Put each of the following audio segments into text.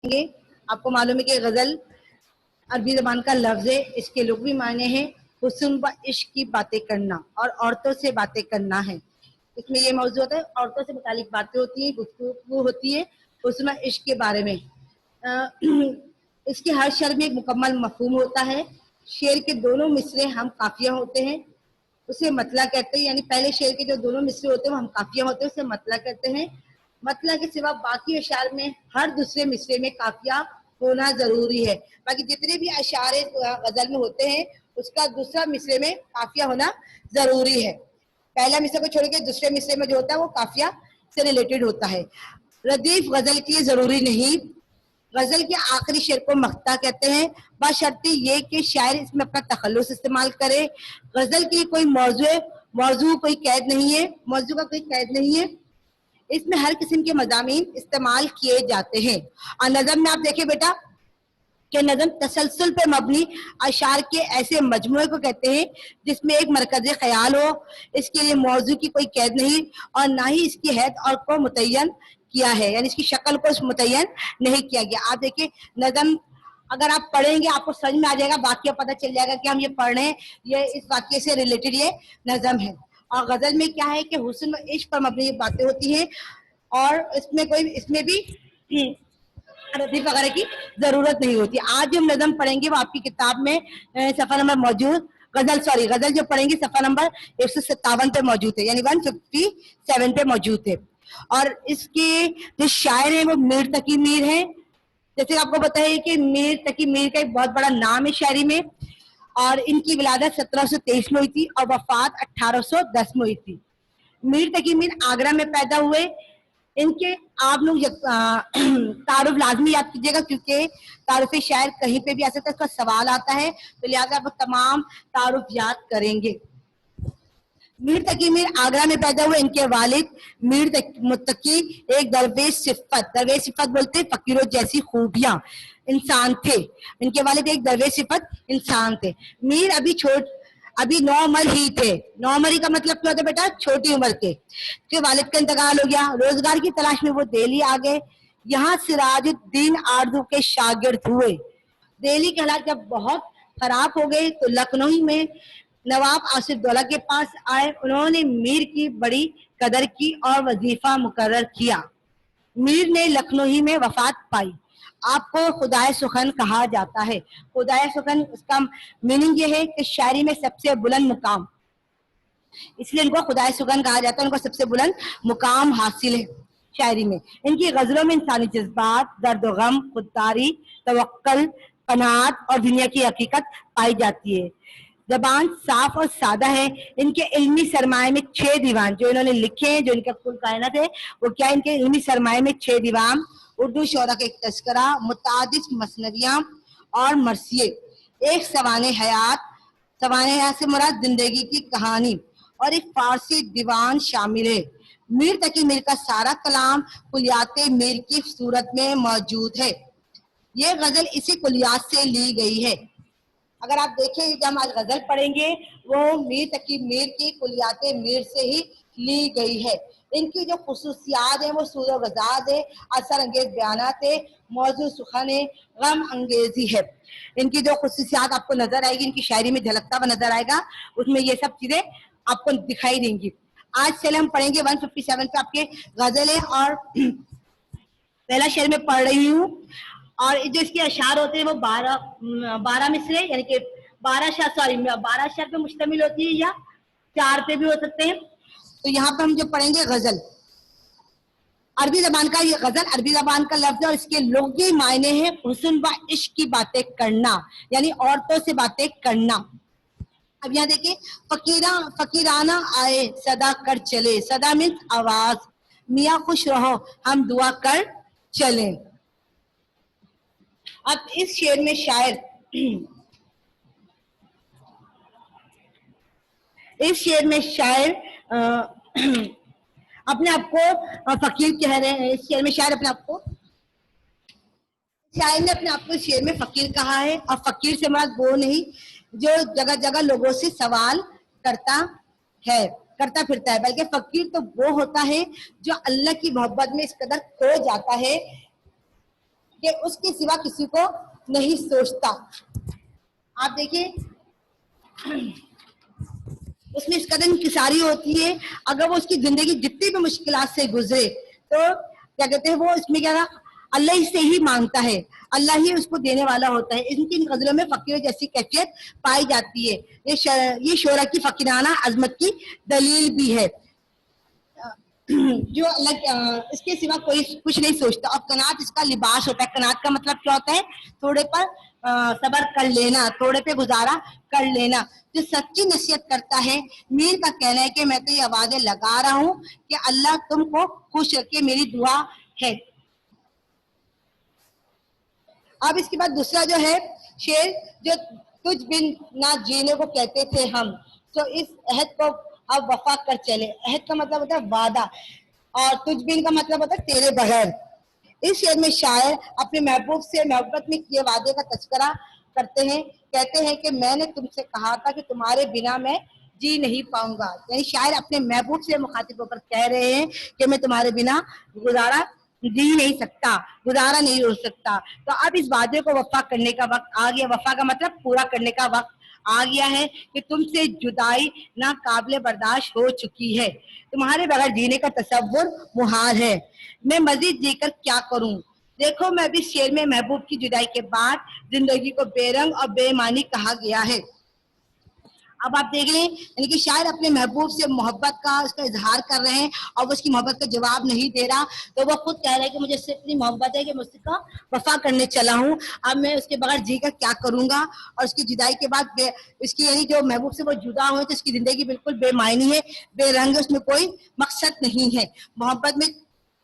आपको मालूम है कि गजल अरबी जबान का लफ्ज है, इसके लुग़वी मायने हैं हुस्न व इश्क की बातें करना और औरतों से बातें करना है। इसमें ये मौजूद होता है, औरतों से मुतालिक बातें होती हैं, गुफ्तगू होती है हुस्न व इश्क के बारे में। इसके हर शर में एक मुकम्मल मफहूम होता है। शेर के दोनों मिसरे हम काफिया होते हैं, उसे मतला कहते हैं। यानी पहले शेर के जो दोनों मिसरे होते हैं वो हम काफिया होते हैं, उसे मतला कहते हैं। मतला के सिवा बाकी अशार में हर दूसरे मिसरे में काफिया होना जरूरी है। बाकी जितने भी अशार गजल में होते हैं उसका दूसरा मिसरे में काफिया होना जरूरी है। पहला मिसरे को छोड़ के दूसरे मिसरे में जो होता है वो काफिया से रिलेटेड होता है। रदीफ गजल के लिए जरूरी नहीं। गजल के आखिरी शेर को मख्ता कहते हैं, बशर्ते ये कि शायर इसमें अपना तखल्लुस इस्तेमाल करे। गजल की कोई मौजू कोई कैद नहीं है, मौजू का कोई कैद नहीं है। इसमें हर किस्म के मज़ामीन इस्तेमाल किए जाते हैं। और नज़म में आप देखिए बेटा कि नज़म तसलसल पर मबनी अशार के ऐसे मजमूए को कहते हैं जिसमें एक मरकज़ी ख्याल हो। इसके लिए मौजू की कोई कैद नहीं और ना ही इसकी हैत और को मुतय्यन किया है, यानी इसकी शक्ल को मुतय्यन नहीं किया गया। आप देखिए नज़म अगर आप पढ़ेंगे आपको समझ में आ जाएगा, वाक़या पता चल जाएगा कि हम ये पढ़ रहे हैं, ये इस वाक़ये से रिलेटेड ये नज़म है। और गज़ल में क्या है कि हुस्न व इश्क पर मबनी बातें होती हैं और इसमें भी रदीफ वगैरह की जरूरत नहीं होती। आज जो हम नज़म पढ़ेंगे वो आपकी किताब में सफ़ा नंबर मौजूद गजल जो पढ़ेंगे सफ़ा नंबर 157 पे मौजूद है, यानी 157 पे मौजूद है। और इसके जो शायर हैं वो मीर तकी मीर हैं। जैसे आपको पता है कि मीर तकी मीर का एक बहुत बड़ा नाम है शायरी में, और इनकी विलादत 1723 में हुई थी और वफात 1810 में हुई थी। मीर तकी मीर आगरा में पैदा हुए। इनके आप लोग तारुफ लाजमी याद कीजिएगा क्योंकि तारुफ शायर कहीं पे भी आ सकता है, इसका सवाल आता है, तो लिहाजा आप तमाम तारुफ याद करेंगे। मीर तकी मीर आगरा में पैदा हुए। इनके वालिद मीर मुत्तकी एक दरवेश सिफत बोलते फकीरों जैसी खूबियां इंसान थे। इनके वालिद एक दरवेश सिफत इंसान थे। मीर अभी 9 उम्र ही थे। 9 उम्र का मतलब क्या होता है बेटा? छोटी उम्र के वालिद का इंतकाल हो गया। रोजगार की तलाश में वो दिल्ली आ गए। यहाँ सिराजुद्दीन आरजू के शागिर्द हुए। दिल्ली के हालात जब बहुत खराब हो गए तो लखनऊ में नवाब आसिफ दौला के पास आए। उन्होंने मीर की बड़ी कदर की और वजीफा मुकर्रर किया। मीर ने लखनऊ ही में वफात पाई। आपको खुदाए सुखन कहा जाता है। खुदाए सुखन उसका मीनिंग ये है कि शायरी में सबसे बुलंद मुकाम, इसलिए इनको खुदाए सुखन कहा जाता है। उनको सबसे बुलंद मुकाम हासिल है शायरी में। इनकी गजलों में इंसानी जज्बात, दर्द गम, खुददारी, तवक्कल, कनात और दुनिया की हकीकत पाई जाती है। जबान साफ और सादा है। इनके इल्मी सरमाए में 6 दीवान जो इन्होंने लिखे हैं, जो इनका कुल कायनात है वो क्या, इनके इल्मी सरमाए में 6 दीवान, उर्दू शोरा का एक तस्करा, मुतादिद मसनवियां और मरसिए, एक सवाने हयात से मुराद जिंदगी की कहानी और एक फारसी दीवान शामिल है। मीर तकी मीर का सारा कलाम कुलियाते मीर की सूरत में मौजूद है। ये गजल इसी कुलियात से ली गई है। अगर आप देखें जब हम आज गजल पढ़ेंगे वो मीर तकी मीर की कुलियाते मीर से ही ली गई है। इनकी जो खुसूसियात है वो सूर वजाद है, असर अंगेज बयानात है, मौजू सुखन है, गम अंगेजी है। इनकी जो खुसूसियात आपको नजर आएगी, इनकी शायरी में झलकता हुआ नजर आएगा, उसमें ये सब चीजें आपको दिखाई देंगी। आज चले हम पढ़ेंगे 157 पे आपके गजल है और पहला शेर में पढ़ रही हूँ। और जो इसके अशार होते हैं वो 12 मिसरे यानी कि 12 अशार पे मुश्तमिल होती है या 4 पे भी हो सकते हैं। तो यहाँ पे हम जो पढ़ेंगे गजल अरबी जबान का, ये गजल अरबी जबान का लफ्ज है और इसके लुग़वी मायने हैं हुस्न व इश्क की बातें करना, यानी औरतों से बातें करना। अब यहाँ देखिए, फकीराना आए सदा कर चले, सदा मीन्स आवाज, मियाँ खुश रहो हम दुआ कर चले। अब इस शेर में शायर अपने आप को फकीर कह रहे हैं। इस शेर में शायर अपने आप को, शायर ने अपने आप को इस शेर में फकीर कहा है। और फकीर से मुराद वो नहीं जो जगह जगह लोगों से सवाल करता फिरता है, बल्कि फकीर तो वो होता है जो अल्लाह की मोहब्बत में इस कदर खो जाता है کہ اس کے سوا کسی کو نہیں سوچتا. آپ دیکھیے اس میں اس قدر انکساری ہوتی ہے. اگر وہ اس کی زندگی جتنی بھی مشکلات سے گزرے تو کیا کہتے ہیں وہ اس میں کیا اللہ ہی سے ہی مانگتا ہے, اللہ ہی اس کو دینے والا ہوتا ہے. ان کی غزلوں میں فقیر جیسی کیفیت پائی جاتی ہے. یہ شعرا کی فقیرانہ عظمت کی دلیل بھی ہے. جو اللہ اس کے سوا کوئی کچھ نہیں سوچتا. اور قناعت اس کا لباس ہوتا ہے. قناعت کا مطلب کیا ہوتا ہے؟ تھوڑے پر صبر کر لینا, تھوڑے پہ گزارا کر لینا. جو سچی نصیحت کرتا ہے, میر کا کہنا ہے کہ میں تو یہ آوازیں لگا رہا ہوں کہ اللہ تم کو خوش رکھے, میری دعا ہے. اب اس کے بعد دوسرا جو ہے شعر, جو تجھ بن نہ جینے کو کہتے تھے ہم, تو اس عہد کو اب وفا کر چلے. عہد کا مطلب ہوتا ہے وعدہ, اور تجھ بن کا مطلب ہوتا ہے تیرے بغیر. اس شعر میں شاعر اپنے محبوب سے محبت میں کیے وعدے کا تذکرہ کرتے ہیں. کہتے ہیں کہ میں نے تم سے کہا تھا کہ تمہارے بنا میں جی نہیں پاؤں گا. یعنی شاعر اپنے محبوب سے مخاطب ہو کر کہہ رہے ہیں کہ میں تمہارے بنا گزارا جی نہیں سکتا, گزارا نہیں ہو سکتا. تو اب اس وعدے کو وفا کرنے کا وقت آ گیا. وفا کا مطلب پورا کرنے کا وقت آ گیا ہے کہ تم سے جدائی ناقابل برداشت ہو چکی ہے. تمہارے بغیر جینے کا تصور محال ہے. میں مزید جی کر کیا کروں. دیکھو میں بھی شعر میں محبوب کی جدائی کے بعد زندگی کو بے رنگ اور بے معنی کہا گیا ہے. اب آپ دیکھ لیں یعنی کہ شاعر اپنے محبوب سے محبت کا اس کا اظہار کر رہے ہیں اور وہ اس کی محبت کا جواب نہیں دے رہا. تو وہ خود کہہ رہا ہے کہ مجھے اس سے اتنی محبت ہے کہ میں اس کا وفا کرنے چلا ہوں. اب میں اس کے بغیر جی کر کیا کروں گا. اور اس کی جدائی کے بعد اس کی یعنی جو محبوب سے وہ جدا ہوئے تو اس کی زندگی بالکل بے معنی ہے, بے رنگ ہے, اس میں کوئی مقصد نہیں ہے. محبت میں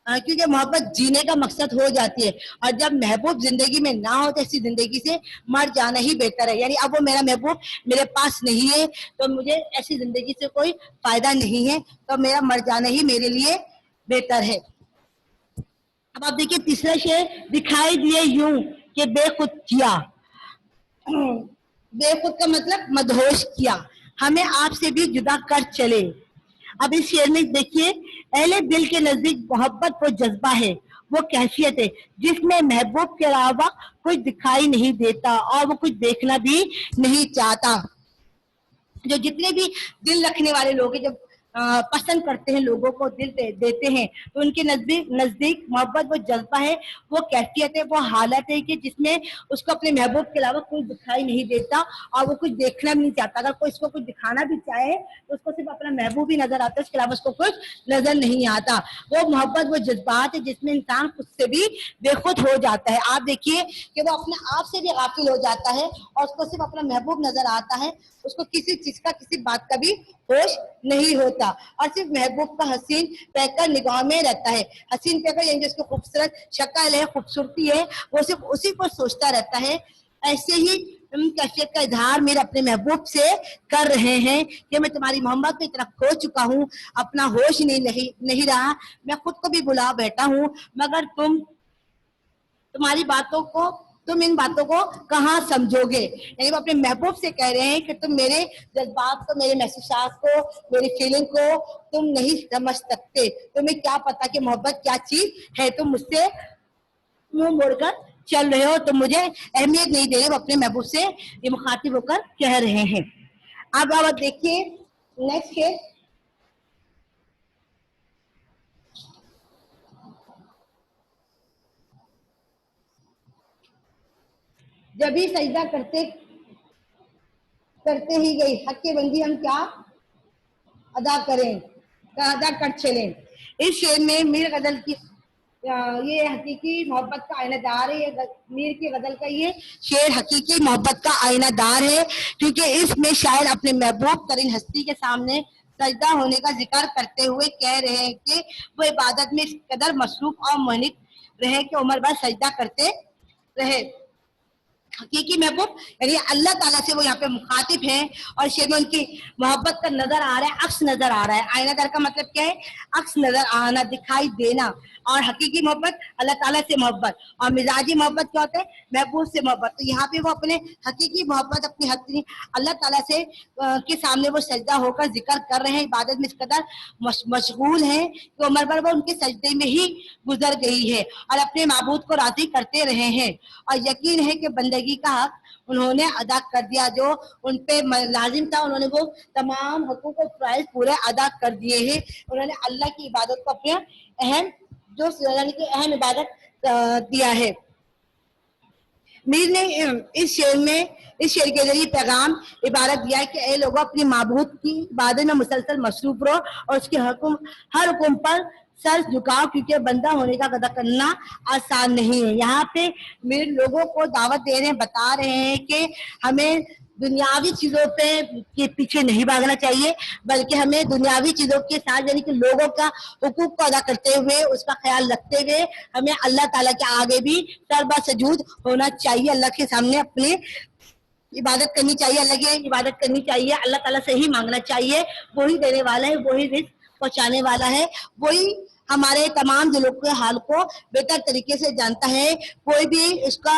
کیونکہ محبت جینے کا مقصد ہو جاتی ہے, اور جب محبوب زندگی میں نہ ہو تو ایسی زندگی سے مر جانا ہی بہتر ہے. یعنی اب وہ میرا محبوب میرے پاس نہیں ہے تو مجھے ایسی زندگی سے کوئی فائدہ نہیں ہے, تو میرا مر جانا ہی میرے لیے بہتر ہے. اب آپ دیکھیے تیسرا شعر, دکھائی دیے یوں کہ بے خود کیا. بے خود کا مطلب مدہوش کیا, ہمیں آپ سے بھی جدا کر چلے. اب اس شعر میں دیکھیے اہل دل کے نزدیک محبت وہ جذبہ ہے, وہ کیفیت ہے جس میں محبوب کے علاوہ کوئی دکھائی نہیں دیتا اور وہ کچھ دیکھنا بھی نہیں چاہتا. جو جتنے بھی دل رکھنے والے لوگ ہیں, جب پسند کرتے ہیں لوگوں کو, دل دیتے ہیں, تو ان کے نزدیک محبت وہ جذبہ ہے, وہ کیفیت ہے, وہ حالت ہے کہ جس میں اس کو اپنے محبوب کے علاوہ کوئی دکھائی نہیں دیتا اور وہ کچھ دیکھنا بھی نہیں چاہتا. اگر کوئی اس کو کچھ دکھانا بھی چاہے تو اس کو صرف اپنا محبوب ہی نظر آتا ہے, اس کے علاوہ اس کو کچھ نظر نہیں آتا. وہ محبت وہ جذبات ہے جس میں انسان خود سے بھی بے خود ہو جاتا ہے. آپ دیکھیے کہ وہ اپنے آپ سے بھی غافل ہو جاتا ہے اور اس کو صرف اپنا محبوب نظر آتا ہے, اس کو کسی چیز کا کسی بات کا بھی ہوش نہیں ہوتا, اور صرف محبوب کا حسین پیکر نگاہ میں رہتا ہے. حسین پیکر یعنی جس کو خوبصورت شکل ہے, خوبصورتی ہے, وہ صرف اسی کو سوچتا رہتا ہے. ایسے ہی کیفیت کا اظہار میرے اپنے محبوب سے کر رہے ہیں کہ میں تمہاری محبت میں اتنا کھو چکا ہوں, اپنا ہوش نہیں رہا, میں خود کو بھی بلا بیٹھا ہوں, مگر تم ان باتوں کو کہاں سمجھو گے. یعنی وہ اپنے محبوب سے کہہ رہے ہیں کہ تم میرے جذبات کو, میرے محسوسات کو, میری فیلنگ کو تم نہیں سمجھ سکتے. تمہیں کیا پتا کہ محبت کیا چیز ہے, تم مجھ سے منہ موڑ کر چل رہے ہو, تم مجھے اہمیت نہیں دے رہے. وہ اپنے محبوب سے یہ مخاطب ہو کر کہہ رہے ہیں. اب آپ دیکھیے نیکسٹ ہے, جب ہی سجدہ کرتے ہی گئی حق کی بندی ہم کیا ادا کر چلیں. اس شعر میں میر غزل کی یہ حقیقی محبت کا آئینہ دار ہے. یہ میر کی غزل کا یہ شعر حقیقی محبت کا آئینہ دار ہے, کیونکہ اس میں شاعر اپنے محبوب ترین ہستی کے سامنے سجدہ ہونے کا ذکر کرتے ہوئے کہہ رہے ہیں کہ وہ عبادت میں اس قدر مصروف اور منحق رہے کہ عمر بھر سجدہ کرتے رہے. हकीकी महबूब यानी अल्लाह ताला से वो यहाँ पे मुखातिब है और शेर में उनकी मोहब्बत का नजर आ रहा है, अक्स नजर आ रहा है। आयनादार का मतलब क्या है? अक्स नजर आना, दिखाई देना। और हकीकी मोहब्बत अल्लाह ताला से मोहब्बत, और मिजाजी मोहब्बत क्या होता है? महबूब से मोहब्बत। तो यहाँ पे वो अपने हकीकी मोहब्बत अपनी हकीकी अल्लाह ताला से के सामने वो सजदा होकर जिक्र कर रहे हैं, इबादत में इस कदर मशगूल हैं कि उम्र भर वो उनके सजदे में ही गुजर गई है और अपने माबूद को राजी करते रहे हैं। और यकीन है कि बंदगी का हक उन्होंने अदा कर दिया, जो उन पे लाजिम था उन्होंने वो तमाम हकूक और फ़राइज़ पूरे अदा कर दिए हैं। उन्होंने अल्लाह की इबादत को अपने अहम जो यानी कि अहम इबादत दिया है। मीर ने इस शेर के जरिए पैगाम इबारत दिया है कि ए लोगों, अपनी माबूद की इबादत में मुसलसल मसरूफ रहो और उसके हर हुक्म पर सर झुकाओ, क्योंकि बंदा होने का कदर करना आसान नहीं है। यहाँ पे मेरे लोगों को दावत दे रहे हैं, बता रहे हैं कि हमें दुनियावी चीजों पे के पीछे नहीं भागना चाहिए, बल्कि हमें दुनियावी चीजों के साथ यानी कि लोगों का हुकूक को अदा करते हुए, उसका ख्याल रखते हुए हमें अल्लाह ताला के आगे भी सरबा सजूद होना चाहिए। अल्लाह के सामने अपने इबादत करनी चाहिए, अल्लाह की इबादत करनी चाहिए, अल्लाह ताला से ही मांगना चाहिए। वही देने वाला है, वही रिज़्क़ पहुंचाने वाला है, वही हमारे तमाम दिलों के हाल को बेहतर तरीके से जानता है। कोई भी इसका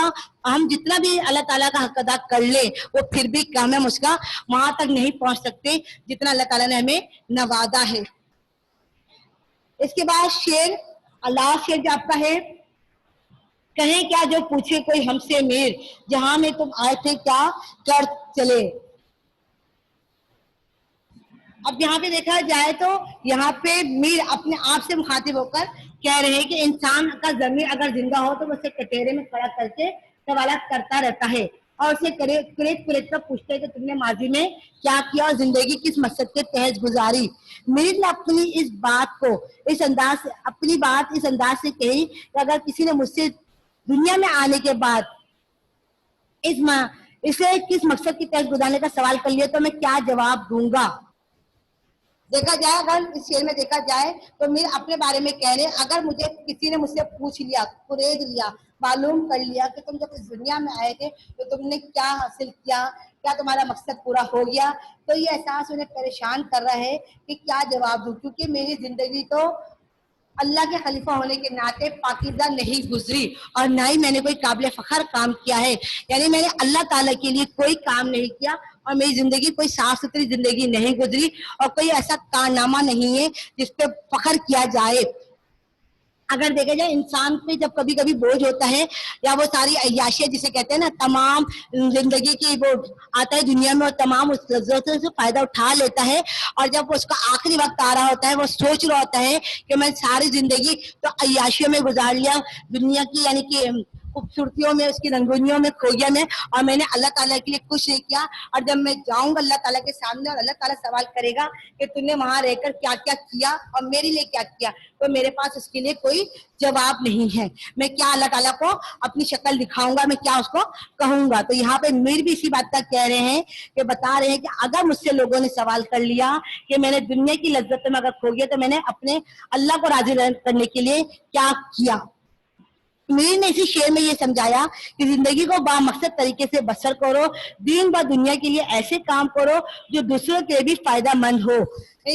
हम जितना भी अल्लाह ताला का हक अदा कर ले, वो फिर भी काम हम उसका वहां तक नहीं पहुंच सकते जितना अल्लाह ताला ने हमें नवाजा है। इसके बाद शेर अल्लाह शेर जो आपका है, कहें क्या जो पूछे कोई हमसे मीर, जहां में तुम आए थे क्या कर चले। अब यहाँ पे देखा जाए तो यहाँ पे मीर अपने आप से मुखातिब होकर कह रहे हैं कि इंसान का ज़मीर अगर जिंदा हो तो वो उसे कटोरे में खड़ा करके सवालात करता रहता है और उसे कुरेद कर पूछते हैं कि तुमने माजी में क्या किया और जिंदगी किस मकसद के तहत गुजारी। मीर ने अपनी इस बात को इस अंदाज से अपनी बात इस अंदाज से कही कि अगर किसी ने मुझसे दुनिया में आने के बाद इसे किस मकसद के तहत गुजारने का सवाल कर लिया तो मैं क्या जवाब दूंगा। देखा जाए, अगर इस शेर में देखा जाए तो मीर अपने बारे में कह रहे हैं, अगर मुझे किसी ने मुझसे पूछ लिया, कुरेद लिया, मालूम कर लिया कि तुम जब इस दुनिया में आए थे तो तुमने क्या हासिल किया, क्या तुम्हारा मकसद पूरा हो गया, तो ये एहसास उन्हें परेशान कर रहा है कि क्या जवाब दूं, क्योंकि मेरी जिंदगी तो अल्लाह के खलीफा होने के नाते पाकीज़ा नहीं गुजरी और ना ही मैंने कोई काबिल फखर काम किया है। यानी मैंने अल्लाह ताला के लिए कोई काम नहीं किया और मेरी जिंदगी कोई साफ सुथरी जिंदगी नहीं गुजरी और कोई ऐसा कारनामा नहीं है जिस पे फखर किया जाए। अगर देखा जाए इंसान पे जब कभी कभी बोझ होता है या वो सारी अय्याशियां जिसे कहते हैं ना, तमाम जिंदगी की वो आता है दुनिया में और तमाम उस लज्जतों से फायदा उठा लेता है और जब उसका आखिरी वक्त आ रहा होता है वो सोच रहा होता है कि मैं सारी जिंदगी तो अय्याशियों में गुजार लिया, दुनिया की यानी कि खूबसूरतियों में, उसकी रंगोनियों में खो गया मैं और मैंने अल्लाह ताला के लिए कुछ नहीं किया। और जब मैं जाऊंगा अल्लाह ताला के सामने और अल्लाह ताला सवाल करेगा कि तूने वहां रहकर क्या क्या किया और मेरे लिए क्या किया, तो मेरे पास उसके लिए कोई जवाब नहीं है। मैं क्या अल्लाह ताला को अपनी शक्ल दिखाऊंगा, मैं क्या उसको कहूंगा। तो यहाँ पे मीर भी इसी बात का कह रहे हैं कि बता रहे हैं कि अगर मुझसे लोगों ने सवाल कर लिया कि मैंने दुनिया की लज्जत में अगर खो गया तो मैंने अपने अल्लाह को राजी करने के लिए क्या किया। मीर ने इसी शेर में ये समझाया कि जिंदगी को बामकसद तरीके से बसर करो, दीन व दुनिया के लिए ऐसे काम करो जो दूसरों के भी फायदा मंद हो।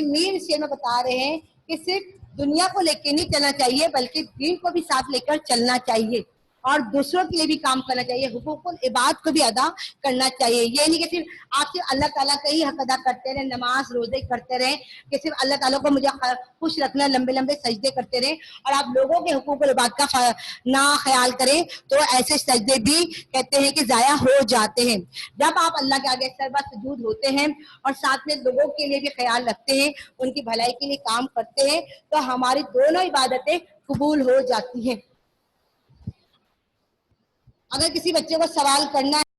मीर इस शेर में बता रहे हैं कि सिर्फ दुनिया को लेकर नहीं चलना चाहिए बल्कि दीन को भी साथ लेकर चलना चाहिए और दूसरों के लिए भी काम करना चाहिए, हुकूकुल इबाद को भी अदा करना चाहिए। ये नहीं कि सिर्फ आप सिर्फ अल्लाह ताला का ही हक अदा करते रहे, नमाज रोजे करते रहे कि सिर्फ अल्लाह ताला को मुझे खुश रखना, लंबे लंबे सजदे करते रहे और आप लोगों के हुकूकुल इबाद का ना ख्याल करें तो ऐसे सजदे भी कहते हैं कि जाया हो जाते हैं। जब आप अल्लाह के आगे सरबा सजूद होते हैं और साथ में लोगों के लिए भी ख्याल रखते हैं, उनकी भलाई के लिए काम करते हैं, तो हमारी दोनों इबादतें कबूल हो जाती हैं। अगर किसी बच्चे को सवाल करना